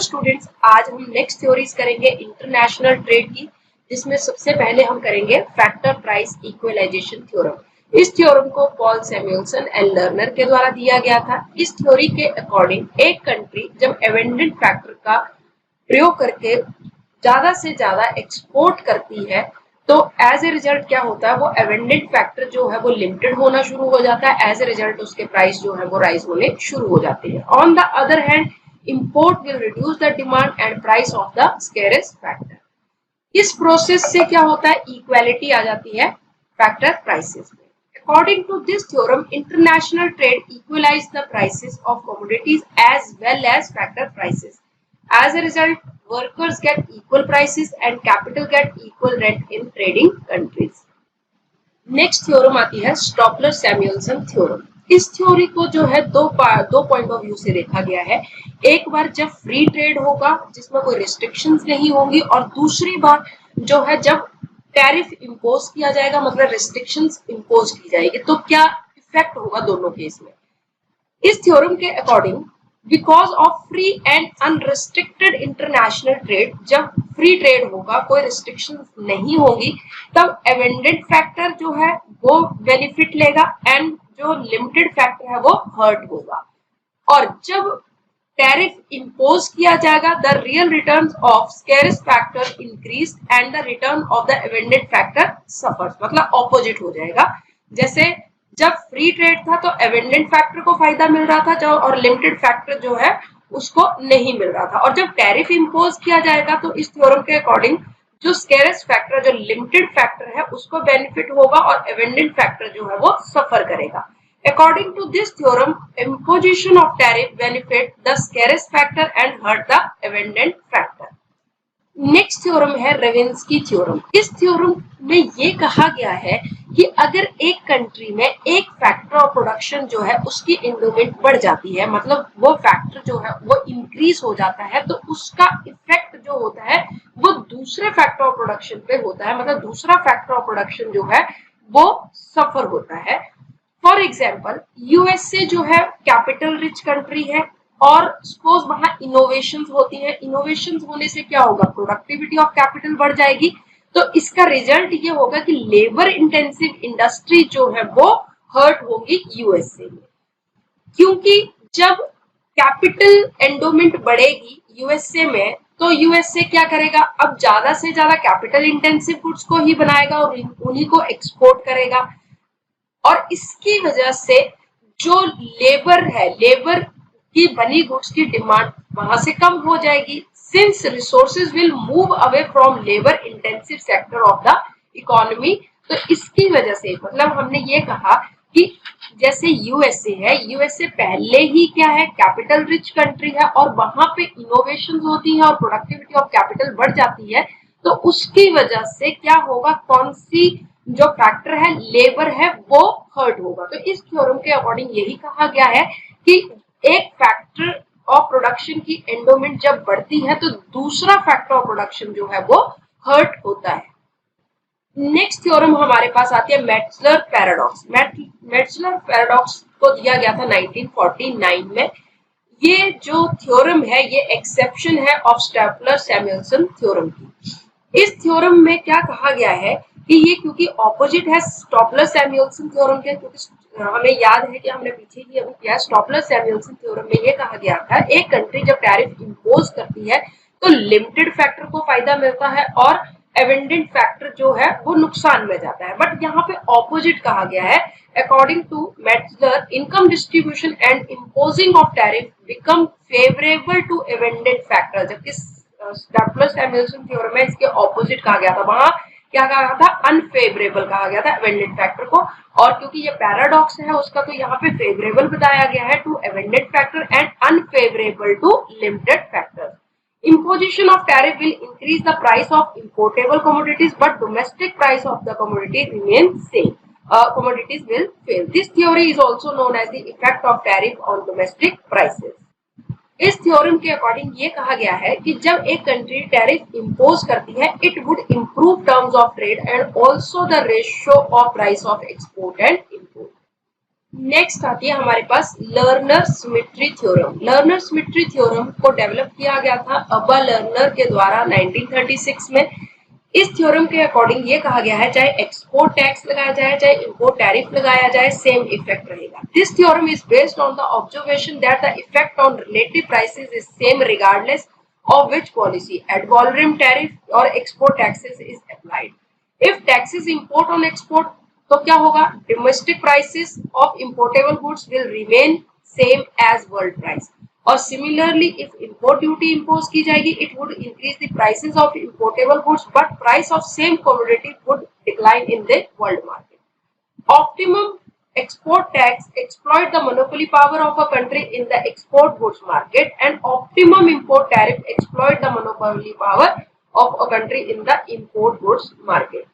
Students, आज हम next theories करेंगे इंटरनेशनल ट्रेड की, जिसमें सबसे पहले हम करेंगे फैक्टर प्राइस इक्वलाइजेशन थ्योरम। इस थ्योरम को पॉल सैमुअलसन एंड लर्नर के द्वारा दिया गया था। इस थ्योरी के अकॉर्डिंग एक कंट्री जब अबंडेंट फैक्टर का प्रयोग करके ज्यादा से ज्यादा एक्सपोर्ट करती है तो एज ए रिजल्ट क्या होता है, वो अबंडेंट फैक्टर जो है वो लिमिटेड होना शुरू हो जाता है। एज ए रिजल्ट उसके प्राइस जो है वो राइज होने शुरू हो जाते हैं। On the other hand, import will reduce the demand and price of the scarce factor। इस प्रोसेस से क्या होता है, इक्वालिटी आ जाती है फैक्टर प्राइसेस में। According to this theorem, international trade equalize the prices of commodities as well as factor prices. As a result, workers get equal prices and capital get equal rent in trading countries. Next theorem आती है Stolper Samuelson theorem. इस theory को जो है दो point of view से देखा गया है। एक बार जब फ्री ट्रेड होगा जिसमें कोई रिस्ट्रिक्शंस नहीं होंगी, और दूसरी बार जो है जब टैरिफ इंपोज किया जाएगा, मतलब रिस्ट्रिक्शंस इंपोज की जाएगी, तो क्या इफेक्ट होगा दोनों केस में। इस थ्योरम के according, because of free and unrestricted international trade, जब फ्री ट्रेड होगा, कोई रिस्ट्रिक्शन नहीं होगी, तब अबंडेंट फैक्टर जो है वो बेनिफिट लेगा एंड जो लिमिटेड फैक्टर है वो हर्ट होगा। और जब टैरिफ इंपोज किया जाएगा, the real return of scarce factor increase and the return of the abundant factor suffers, मतलब ऑपोजिट हो जाएगा। जैसे जब फ्री ट्रेड था तो अबंडेंट फैक्टर को फायदा मिल रहा था, जो और लिमिटेड फैक्टर जो है उसको नहीं मिल रहा था। और जब टैरिफ इंपोज किया जाएगा तो इस थ्योरम के अकॉर्डिंग जो स्कैर्स फैक्टर, जो लिमिटेड फैक्टर है, उसको बेनिफिट होगा और अबंडेंट फैक्टर जो है वो सफर करेगा। According to this theorem, imposition of tariff benefit the scarce factor and hurt the abundant factor। Next theorem है रेवेंस्की थ्योरम। इस थ्योरम में ये कहा गया है कि अगर एक कंट्री में एक फैक्टर ऑफ प्रोडक्शन जो है उसकी एंडोमेंट बढ़ जाती है, मतलब वो फैक्टर जो है वो इंक्रीज हो जाता है, तो उसका इफेक्ट जो होता है वो दूसरे फैक्टर ऑफ प्रोडक्शन पे होता है, मतलब दूसरा फैक्टर ऑफ प्रोडक्शन जो है वो सफर होता है। फॉर एग्जाम्पल, यूएसए जो है कैपिटल रिच कंट्री है, और सपोज वहां इनोवेशंस होती है। इनोवेशंस होने से क्या होगा, प्रोडक्टिविटी ऑफ कैपिटल बढ़ जाएगी। तो इसका रिजल्ट ये होगा कि लेबर इंटेंसिव इंडस्ट्री जो है वो हर्ट होगी यूएसए में, क्योंकि जब कैपिटल एंडोमेंट बढ़ेगी यूएसए में तो यूएसए क्या करेगा, अब ज्यादा से ज्यादा कैपिटल इंटेंसिव गुड्स को ही बनाएगा और उन्हीं को एक्सपोर्ट करेगा। और इसकी वजह से जो लेबर है, लेबर की बनी गुड्स की डिमांड वहां से कम हो जाएगी, since resources will move away from labour intensive sector of the economy. तो इसकी वजह से, मतलब हमने ये कहा कि जैसे यूएसए है, यूएसए पहले ही क्या है, कैपिटल रिच कंट्री है, और वहां पे इनोवेशन होती है और प्रोडक्टिविटी ऑफ कैपिटल बढ़ जाती है। तो उसकी वजह से क्या होगा, कौन सी जो फैक्टर है, लेबर है, वो हर्ट होगा। तो इस थ्योरम के अकॉर्डिंग यही कहा गया है कि एक फैक्टर ऑफ प्रोडक्शन की एंडोमेंट जब बढ़ती है तो दूसरा फैक्टर ऑफ प्रोडक्शन जो है वो हर्ट होता है। नेक्स्ट थ्योरम हमारे पास आती है मेट्जलर पैराडॉक्स। मेट्जलर पैराडॉक्स को दिया गया था 1949 में। ये जो थ्योरम है ये एक्सेप्शन है ऑफ स्टॉपलर सैमुअलसन थ्योरम की। इस थ्योरम में क्या कहा गया है कि ये क्योंकि ऑपोजिट है स्टॉपलर सैमुअलसन थ्योरम के, क्योंकि हमें याद है कि हमने पीछे ही अभी किया, स्टॉपलर सैमुअलसन थ्योरम में ये कहा गया था एक कंट्री जब टैरिफ इंपोज करती है तो लिमिटेड फैक्टर को फायदा मिलता है और अबंडेंट फैक्टर जो है वो नुकसान में जाता है। बट यहाँ पे ऑपोजिट कहा गया है। According to Metzler, income distribution and imposing of tariff become favourable to abundant factor, जबकि स्टॉपलर सैमुअलसन थ्योरम में इसके ऑपोजिट कहा गया था। वहां क्या कहा था, अनफेवरेबल कहा गया था अबंडेंट फैक्टर को। और क्योंकि ये पैराडॉक्स है उसका, तो यहाँ पे फेवरेबल बताया गया है to abundant factor and unfavourable to limited factor. Imposition of tariff will increase the price of importable commodities, but domestic price of the commodity remains same. Commodities will fail. This theory is also known as the effect of tariff on domestic prices. इस theorem के according ये कहा गया है कि जब एक country tariff impose करती है, it would improve terms of trade and also the ratio of price of export and import. Next आती है हमारे पास Lerner symmetry theorem. Lerner symmetry theorem को डेवलप किया गया था अब्बा लर्नर के द्वारा 1936 में। इस थ्योरम के अकॉर्डिंग ये कहा गया है चाहे एक्सपोर्ट टैक्स लगाया जाए चाहे इंपोर्ट टैरिफ लगाया जाए सेम इफेक्ट रहेगा। This theorem is based on the observation that the effect on relative prices is same regardless of which policy ad valorem tariff or export taxes is applied. If taxes import on export तो क्या होगा? Domestic prices of importable goods will remain same as world price. और similarly, if import duty impose की जाएगी, it would increase the prices of importable goods, but price of same commodity would decline in the world market. Optimum export tax exploit the monopoly power of a country in the export goods market, and optimum import tariff exploit the monopoly power of a country in the import goods market.